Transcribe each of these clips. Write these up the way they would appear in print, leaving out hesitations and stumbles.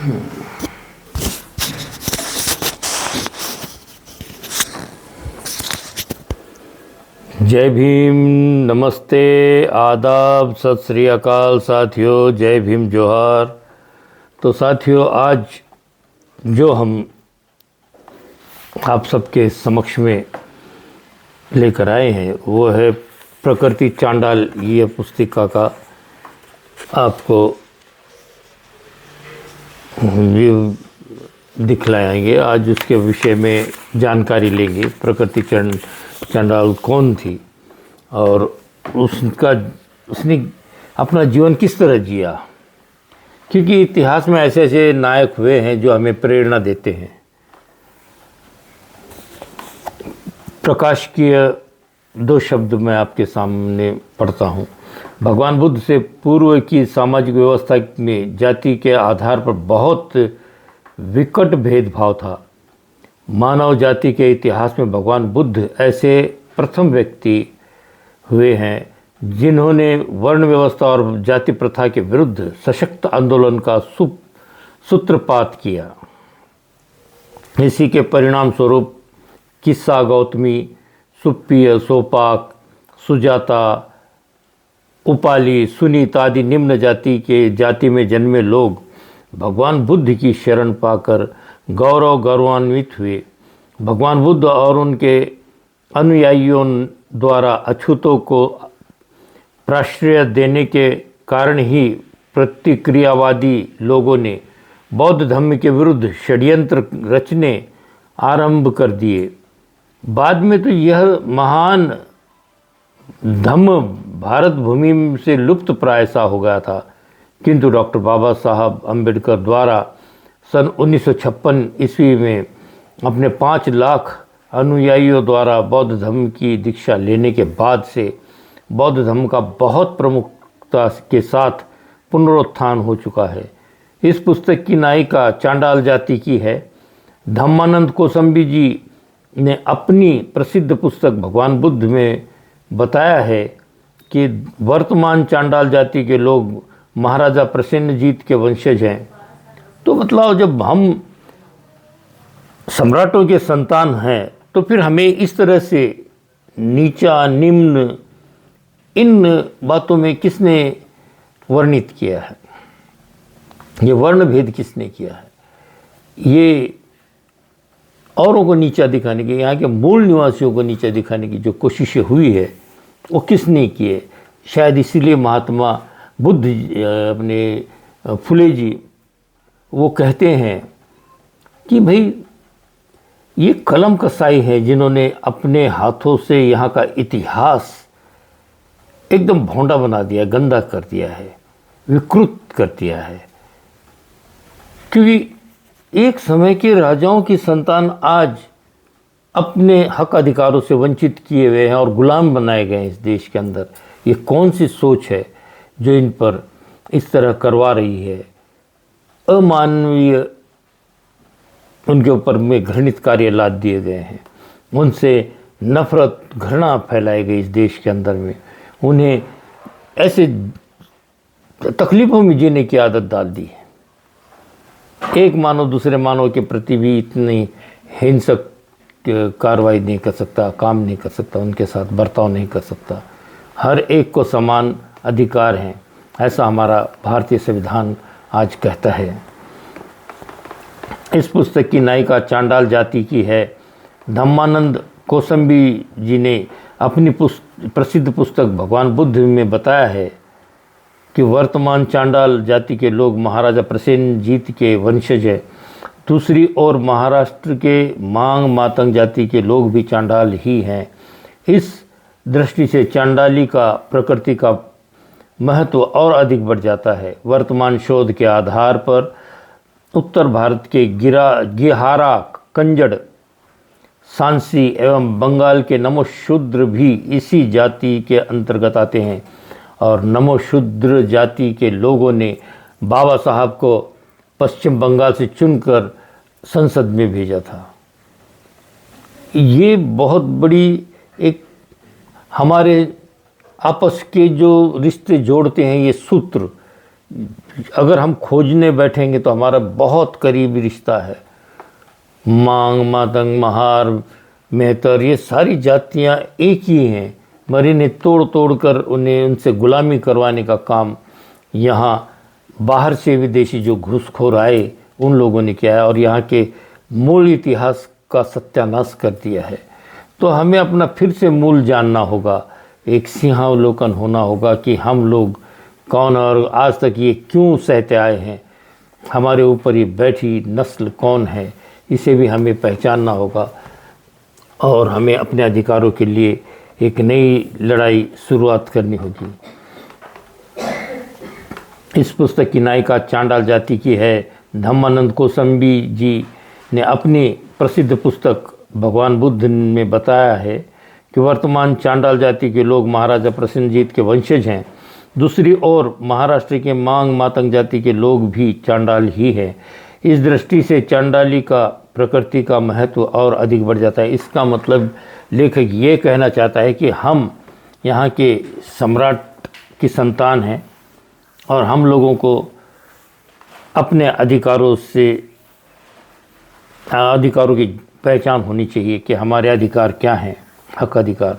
जय भीम, नमस्ते, आदाब, सत श्री अकाल साथियों, जय भीम, जोहार। तो साथियों, आज जो हम आप सबके समक्ष में लेकर आए हैं वो है प्रकृति चांडाल। ये पुस्तिका का आपको दिखलाएंगे। आज उसके विषय में जानकारी लेंगे। प्रकृति चांडाल कौन थी और उसने अपना जीवन किस तरह जिया, क्योंकि इतिहास में ऐसे ऐसे नायक हुए हैं जो हमें प्रेरणा देते हैं। प्रकाशकीय दो शब्द मैं आपके सामने पढ़ता हूँ। भगवान बुद्ध से पूर्व की सामाजिक व्यवस्था में जाति के आधार पर बहुत विकट भेदभाव था। मानव जाति के इतिहास में भगवान बुद्ध ऐसे प्रथम व्यक्ति हुए हैं जिन्होंने वर्ण व्यवस्था और जाति प्रथा के विरुद्ध सशक्त आंदोलन का सूत्रपात किया। इसी के परिणाम स्वरूप किस्सा गौतमी, सुप्पिय, सोपाक, सुजाता, उपाली, सुनीत आदि निम्न जाति में जन्मे लोग भगवान बुद्ध की शरण पाकर गौरवान्वित हुए। भगवान बुद्ध और उनके अनुयायियों द्वारा अछूतों को प्राश्रय देने के कारण ही प्रतिक्रियावादी लोगों ने बौद्ध धर्म के विरुद्ध षड्यंत्र रचने आरंभ कर दिए। बाद में तो यह महान धम्म भारत भूमि से लुप्त प्राय सा हो गया था, किंतु डॉक्टर बाबा साहब अम्बेडकर द्वारा सन 1956 ईस्वी में अपने 5 लाख अनुयायियों द्वारा बौद्ध धर्म की दीक्षा लेने के बाद से बौद्ध धर्म का बहुत प्रमुखता के साथ पुनरुत्थान हो चुका है। इस पुस्तक की नायिका चांडाल जाति की है। धम्मानंद कोसंबी जी ने अपनी प्रसिद्ध पुस्तक भगवान बुद्ध में बताया है कि वर्तमान चांडाल जाति के लोग महाराजा प्रसेनजीत के वंशज हैं। तो मतलब जब हम सम्राटों के संतान हैं तो फिर हमें इस तरह से नीचा निम्न इन बातों में किसने वर्णित किया है? ये वर्ण भेद किसने किया है? ये औरों को नीचा दिखाने की, यहाँ के मूल निवासियों को नीचा दिखाने की जो कोशिशें हुई है वो किसने की है? शायद इसीलिए महात्मा बुद्ध अपने फुले जी वो कहते हैं कि भाई ये कलम कसाई है जिन्होंने अपने हाथों से यहाँ का इतिहास एकदम भोंडा बना दिया, गंदा कर दिया है, विकृत कर दिया है। क्योंकि एक समय के राजाओं की संतान आज अपने हक अधिकारों से वंचित किए हुए हैं और गुलाम बनाए गए हैं इस देश के अंदर। ये कौन सी सोच है जो इन पर इस तरह करवा रही है? अमानवीय उनके ऊपर में घृणित कार्य लाद दिए गए हैं, उनसे नफरत घृणा फैलाई गई इस देश के अंदर में, उन्हें ऐसे तकलीफ़ों में जीने की आदत डाल दी है। एक मानव दूसरे मानव के प्रति भी इतनी हिंसक कार्रवाई नहीं कर सकता, काम नहीं कर सकता, उनके साथ बर्ताव नहीं कर सकता। हर एक को समान अधिकार हैं, ऐसा हमारा भारतीय संविधान आज कहता है। इस पुस्तक की नायिका चांडाल जाति की है। धम्मानंद कोसंबी जी ने अपनी प्रसिद्ध पुस्तक भगवान बुद्ध में बताया है कि वर्तमान चांडाल जाति के लोग महाराजा प्रसेनजीत के वंशज हैं। दूसरी ओर महाराष्ट्र के मांग मातंग जाति के लोग भी चांडाल ही हैं। इस दृष्टि से चांडाली का प्रकृति का महत्व और अधिक बढ़ जाता है। वर्तमान शोध के आधार पर उत्तर भारत के गिहारा, कंजड़, सांसी एवं बंगाल के नमो शूद्र भी इसी जाति के अंतर्गत आते हैं और नमो शूद्र जाति के लोगों ने बाबा साहब को पश्चिम बंगाल से चुनकर संसद में भेजा था। ये बहुत बड़ी एक हमारे आपस के जो रिश्ते जोड़ते हैं ये सूत्र, अगर हम खोजने बैठेंगे तो हमारा बहुत करीबी रिश्ता है। मांग, मातंग, महार, मेहतर, ये सारी जातियां एक ही हैं, मगर ने तोड़ तोड़ कर उन्हें उनसे गुलामी करवाने का काम यहाँ बाहर से विदेशी जो घुसखोर आए उन लोगों ने किया है और यहाँ के मूल इतिहास का सत्यानाश कर दिया है। तो हमें अपना फिर से मूल जानना होगा, एक सिंहावलोकन होना होगा कि हम लोग कौन और आज तक ये क्यों सहते आए हैं, हमारे ऊपर ये बैठी नस्ल कौन है, इसे भी हमें पहचानना होगा और हमें अपने अधिकारों के लिए एक नई लड़ाई शुरुआत करनी होगी। इस पुस्तक की नायिका चांडाल जाति की है। धम्मानंद कोसंबी जी ने अपनी प्रसिद्ध पुस्तक भगवान बुद्ध में बताया है कि वर्तमान चांडाल जाति के लोग महाराजा प्रसेनजीत के वंशज हैं। दूसरी ओर महाराष्ट्र के मांग मातंग जाति के लोग भी चांडाल ही हैं। इस दृष्टि से चांडाली का प्रकृति का महत्व और अधिक बढ़ जाता है। इसका मतलब लेखक ये कहना चाहता है कि हम यहाँ के सम्राट की संतान हैं और हम लोगों को अपने अधिकारों की पहचान होनी चाहिए कि हमारे अधिकार क्या हैं, हक अधिकार,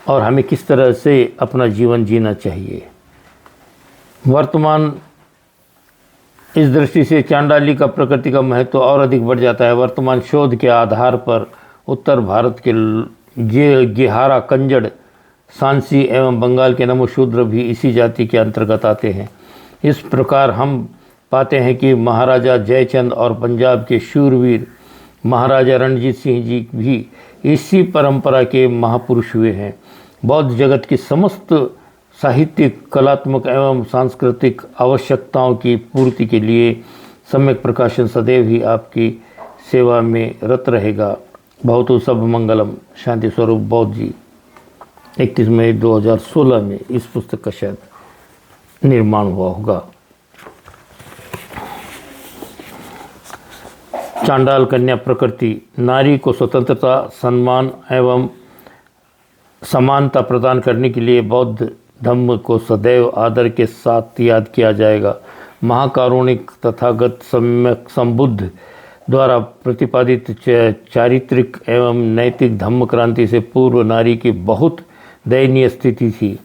और हमें किस तरह से अपना जीवन जीना चाहिए। वर्तमान इस दृष्टि से चांडाली का प्रकृति का महत्व और अधिक बढ़ जाता है। वर्तमान शोध के आधार पर उत्तर भारत के गेहारा, कंजड़, सांसी एवं बंगाल के नमोशूद्र भी इसी जाति के अंतर्गत आते हैं। इस प्रकार हम पाते हैं कि महाराजा जयचंद और पंजाब के शूरवीर महाराजा रणजीत सिंह जी भी इसी परंपरा के महापुरुष हुए हैं। बौद्ध जगत की समस्त साहित्यिक, कलात्मक एवं सांस्कृतिक आवश्यकताओं की पूर्ति के लिए सम्यक प्रकाशन सदैव ही आपकी सेवा में रत रहेगा। भवतु सब मंगलम। शांति स्वरूप बौद्ध जी। 31 मई 2016 में इस पुस्तक का शायद निर्माण हुआ होगा। चांडाल कन्या प्रकृति। नारी को स्वतंत्रता, सम्मान एवं समानता प्रदान करने के लिए बौद्ध धम्म को सदैव आदर के साथ याद किया जाएगा। महाकारुणिक तथागत सम्यक संबुद्ध द्वारा प्रतिपादित चारित्रिक एवं नैतिक धम्म क्रांति से पूर्व नारी की बहुत दयनीय स्थिति थी।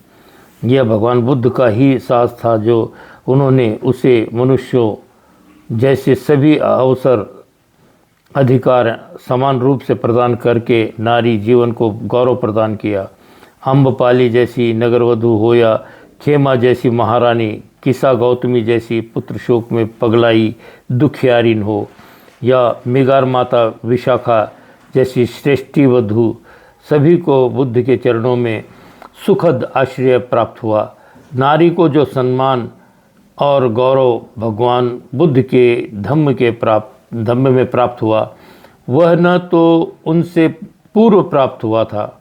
यह भगवान बुद्ध का ही साहस था जो उन्होंने उसे मनुष्यों जैसे सभी अवसर, अधिकार समान रूप से प्रदान करके नारी जीवन को गौरव प्रदान किया। अम्बपाली जैसी नगरवधु हो या खेमा जैसी महारानी, किसा गौतमी जैसी पुत्र शोक में पगलाई दुखियारिन हो या मिगार माता विशाखा जैसी श्रेष्ठी वधु, सभी को बुद्ध के चरणों में सुखद आश्रय प्राप्त हुआ। नारी को जो सम्मान और गौरव भगवान बुद्ध के धम्म में प्राप्त हुआ, वह न तो उनसे पूर्व प्राप्त हुआ था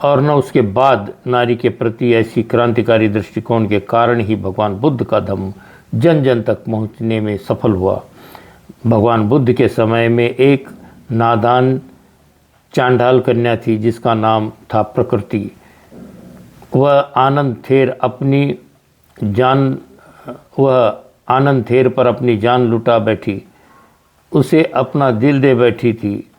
और न उसके बाद। नारी के प्रति ऐसी क्रांतिकारी दृष्टिकोण के कारण ही भगवान बुद्ध का धम्म जन जन तक पहुंचने में सफल हुआ। भगवान बुद्ध के समय में एक नादान चांडाल कन्या थी जिसका नाम था प्रकृति। वह आनंद थेर पर अपनी जान लुटा बैठी, उसे अपना दिल दे बैठी थी।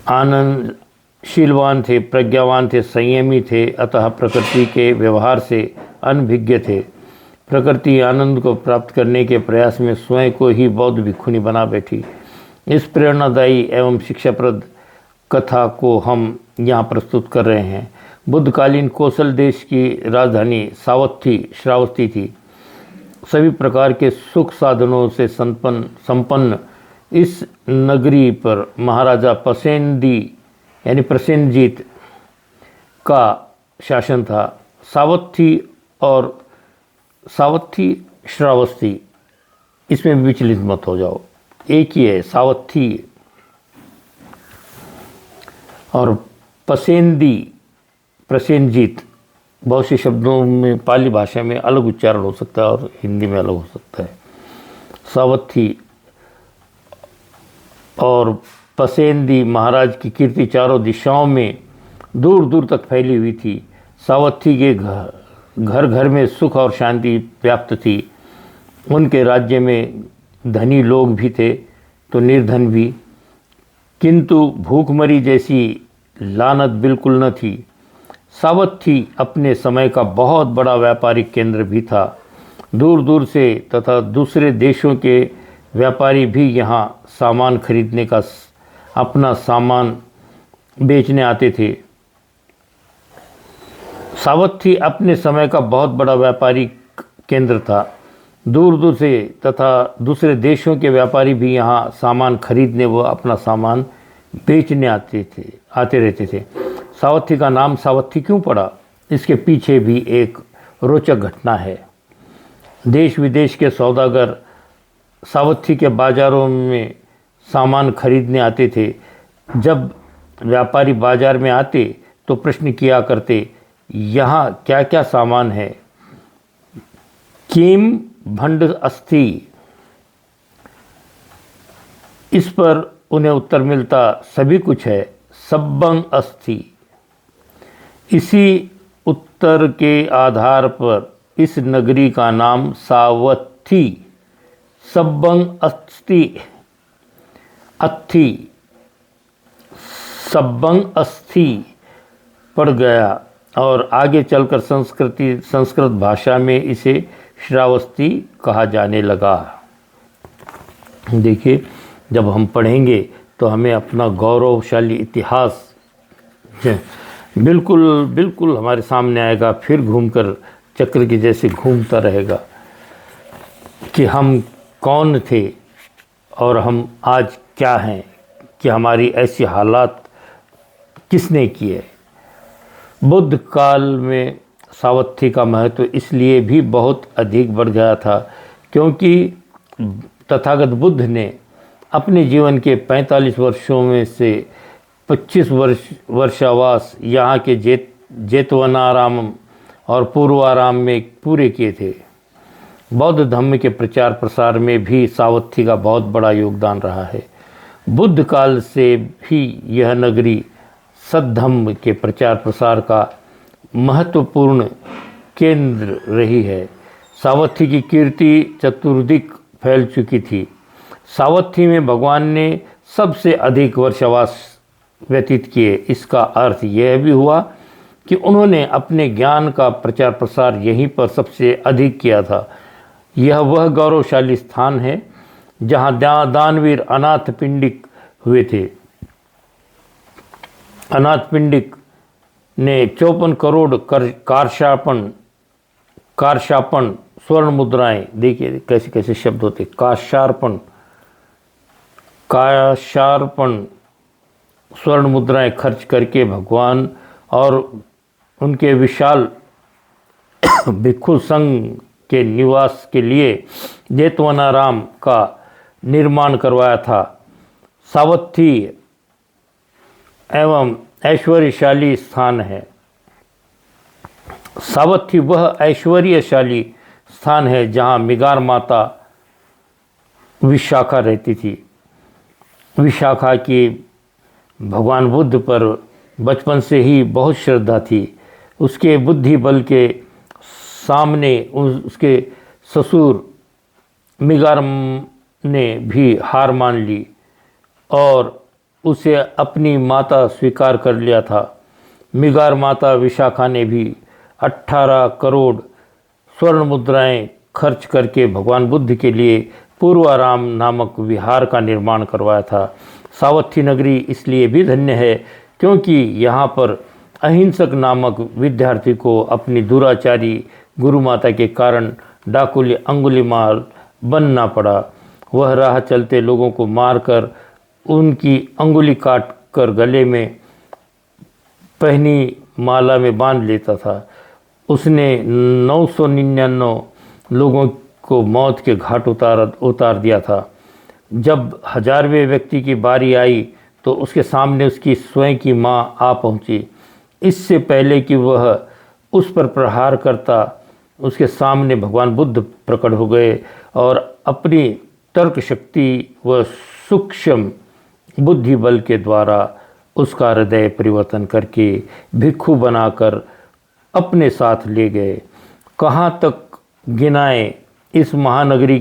आनंद शीलवान थे, प्रज्ञावान थे, संयमी थे, अतः प्रकृति के व्यवहार से अनभिज्ञ थे। प्रकृति आनंद को प्राप्त करने के प्रयास में स्वयं को ही बौद्ध भिक्षुणी बना बैठी। इस प्रेरणादायी एवं शिक्षाप्रद कथा को हम यहाँ प्रस्तुत कर रहे हैं। बुद्धकालीन कौशल देश की राजधानी श्रावस्ती थी। सभी प्रकार के सुख साधनों से संपन्न इस नगरी पर महाराजा प्रसेनजीत का शासन था। सावत्थी श्रावस्ती, इसमें विचलित मत हो जाओ, एक ही है, सावत्थी और प्रसेनजीत। बहुत से शब्दों में पाली भाषा में अलग उच्चारण हो सकता है और हिंदी में अलग हो सकता है। सावत्थी और पसेंदी महाराज की कीर्ति चारों दिशाओं में दूर दूर तक फैली हुई थी। सावत्थी के घर घर में सुख और शांति व्याप्त थी। उनके राज्य में धनी लोग भी थे तो निर्धन भी, किंतु भूखमरी जैसी लानत बिल्कुल न थी। सावत्थी अपने समय का बहुत बड़ा व्यापारिक केंद्र भी था। दूर दूर से तथा दूसरे देशों के व्यापारी भी यहाँ सामान खरीदने का अपना सामान बेचने आते थे। सावत्थी अपने समय का बहुत बड़ा व्यापारिक केंद्र था। दूर दूर से तथा दूसरे देशों के व्यापारी भी यहाँ सामान खरीदने व अपना सामान बेचने आते रहते थे। सावत्थी का नाम सावत्थी क्यों पड़ा, इसके पीछे भी एक रोचक घटना है। देश विदेश के सौदागर सावत्थी के बाज़ारों में सामान खरीदने आते थे। जब व्यापारी बाज़ार में आते तो प्रश्न किया करते, यहाँ क्या क्या सामान है? किम भंड अस्ति। इस पर उन्हें उत्तर मिलता, सभी कुछ है, सब्बंग अस्ति। इसी उत्तर के आधार पर इस नगरी का नाम सावत्थी सब्बंग अस्ति अत्थि सब्बंग अस्थि पड़ गया और आगे चलकर संस्कृत भाषा में इसे श्रावस्ती कहा जाने लगा। देखिए, जब हम पढ़ेंगे तो हमें अपना गौरवशाली इतिहास बिल्कुल बिल्कुल हमारे सामने आएगा, फिर घूमकर चक्र के जैसे घूमता रहेगा कि हम कौन थे और हम आज क्या हैं, कि हमारी ऐसी हालात किसने किए। बुद्ध काल में सावत्थी का महत्व इसलिए भी बहुत अधिक बढ़ गया था क्योंकि तथागत बुद्ध ने अपने जीवन के 45 वर्षों में से 25 वर्षावास यहाँ के जेतवनाराम और पूर्वाराम में पूरे किए थे। बौद्ध धर्म के प्रचार प्रसार में भी सावत्थी का बहुत बड़ा योगदान रहा है। बुद्ध काल से भी यह नगरी सद्धम्म के प्रचार प्रसार का महत्वपूर्ण केंद्र रही है। सावत्थी की कीर्ति चतुर्दिक फैल चुकी थी। सावत्थी में भगवान ने सबसे अधिक वर्षावास व्यतीत किए। इसका अर्थ यह भी हुआ कि उन्होंने अपने ज्ञान का प्रचार प्रसार यहीं पर सबसे अधिक किया था। यह वह गौरवशाली स्थान है जहाँ दानवीर अनाथ पिंडिक हुए थे। अनाथ पिंडिक ने 54 करोड़ कारशापन स्वर्ण मुद्राएं, देखिए कैसे कैसे शब्द होते, काशार्पण स्वर्ण मुद्राएं खर्च करके भगवान और उनके विशाल भिक्षु संघ के निवास के लिए जेतवनाराम का निर्माण करवाया था। सावत्थी एवं ऐश्वर्यशाली स्थान है। सावत्थी वह ऐश्वर्यशाली स्थान है जहाँ मिगार माता विशाखा रहती थी। विशाखा की भगवान बुद्ध पर बचपन से ही बहुत श्रद्धा थी। उसके बुद्धि बल के सामने उसके ससुर मिगार ने भी हार मान ली और उसे अपनी माता स्वीकार कर लिया था। मिगार माता विशाखा ने भी 18 करोड़ स्वर्ण मुद्राएं खर्च करके भगवान बुद्ध के लिए पूर्वाराम नामक विहार का निर्माण करवाया था। सावत्थी नगरी इसलिए भी धन्य है क्योंकि यहाँ पर अहिंसक नामक विद्यार्थी को अपनी दुराचारी गुरु माता के कारण डाकुल्य अंगुलीमाल बनना पड़ा। वह राह चलते लोगों को मारकर उनकी अंगुली काट कर गले में पहनी माला में बांध लेता था। उसने 999 लोगों को मौत के घाट उतार दिया था। जब 1000वें व्यक्ति की बारी आई तो उसके सामने उसकी स्वयं की माँ आ पहुँची। इससे पहले कि वह उस पर प्रहार करता, उसके सामने भगवान बुद्ध प्रकट हो गए और अपनी तर्क शक्ति व सूक्ष्म बुद्धि बल के द्वारा उसका हृदय परिवर्तन करके भिक्षु बनाकर अपने साथ ले गए। कहाँ तक गिनाएं इस महानगरी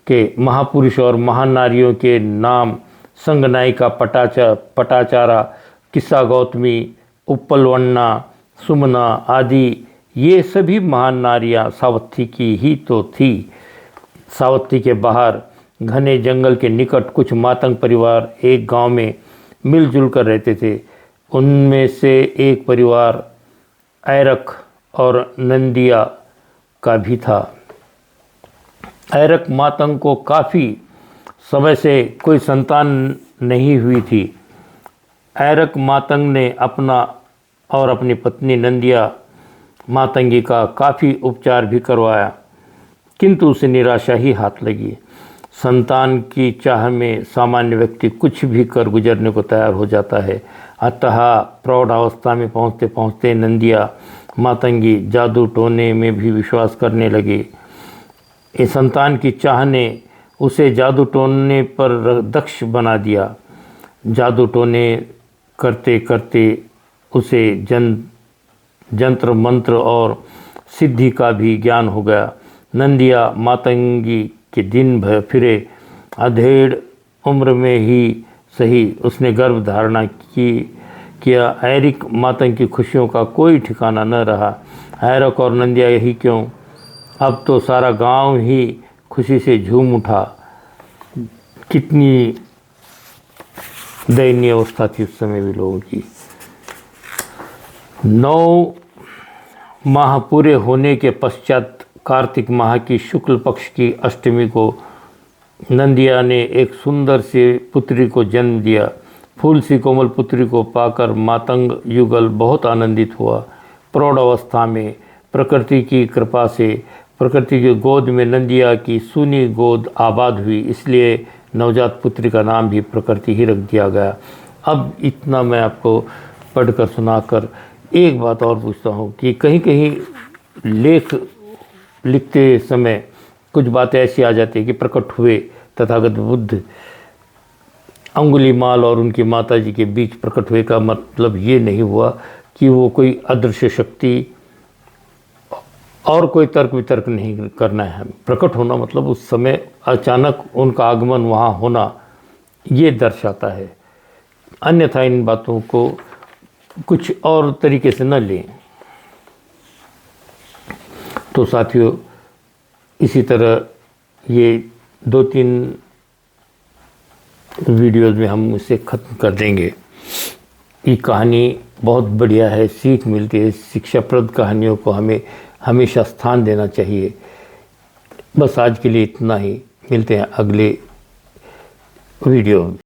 के महापुरुष और महान नारियों के नाम। संगनायिका पटाचारा, किस्सा गौतमी, उप्पलवन्ना, सुमना आदि ये सभी महान नारियां सावत्ती की ही तो थी। सावत्ती के बाहर घने जंगल के निकट कुछ मातंग परिवार एक गांव में मिलजुल कर रहते थे। उनमें से एक परिवार ऐरक और नंदिया का भी था। ऐरक मातंग को काफ़ी समय से कोई संतान नहीं हुई थी। ऐरक मातंग ने अपना और अपनी पत्नी नंदिया मातंगी का काफ़ी उपचार भी करवाया, किंतु उसे निराशा ही हाथ लगी। संतान की चाह में सामान्य व्यक्ति कुछ भी कर गुजरने को तैयार हो जाता है। अतः प्रौढ़ावस्था में पहुँचते पहुँचते नंदिया मातंगी जादू टोने में भी विश्वास करने लगी। इस संतान की चाह ने उसे जादू टोने पर दक्ष बना दिया। जादू टोने करते करते उसे जंत्र मंत्र और सिद्धि का भी ज्ञान हो गया। नंदिया मातंगी के दिन भर फिरे। अधेड़ उम्र में ही सही उसने गर्भ धारणा किया। ऐरिक मातंग की खुशियों का कोई ठिकाना न रहा। ऐरक और नंदिया यही क्यों, अब तो सारा गांव ही खुशी से झूम उठा। कितनी दयनीय अवस्था थी उस समय भी लोगों की। 9 माह पूरे होने के पश्चात कार्तिक माह की शुक्ल पक्ष की अष्टमी को नंदिया ने एक सुंदर से पुत्री को जन्म दिया। फूल सी कोमल पुत्री को पाकर मातंग युगल बहुत आनंदित हुआ। प्रौढ़ अवस्था में प्रकृति की कृपा से प्रकृति की गोद में नंदिया की सूनी गोद आबाद हुई, इसलिए नवजात पुत्री का नाम भी प्रकृति ही रख दिया गया। अब इतना मैं आपको पढ़कर सुनाकर एक बात और पूछता हूँ कि कहीं कहीं लेख लिखते समय कुछ बातें ऐसी आ जाती है कि प्रकट हुए तथागत बुद्ध अंगुलीमाल और उनकी माताजी के बीच प्रकट हुए का मतलब ये नहीं हुआ कि वो कोई अदृश्य शक्ति और कोई तर्क वितर्क नहीं करना है। प्रकट होना मतलब उस समय अचानक उनका आगमन वहाँ होना, ये दर्शाता है। अन्यथा इन बातों को कुछ और तरीके से न लें। तो साथियों, इसी तरह ये 2-3 वीडियोज़ में हम इसे ख़त्म कर देंगे। ये कहानी बहुत बढ़िया है, सीख मिलती है। शिक्षाप्रद कहानियों को हमें हमेशा स्थान देना चाहिए। बस आज के लिए इतना ही। मिलते हैं अगले वीडियो में।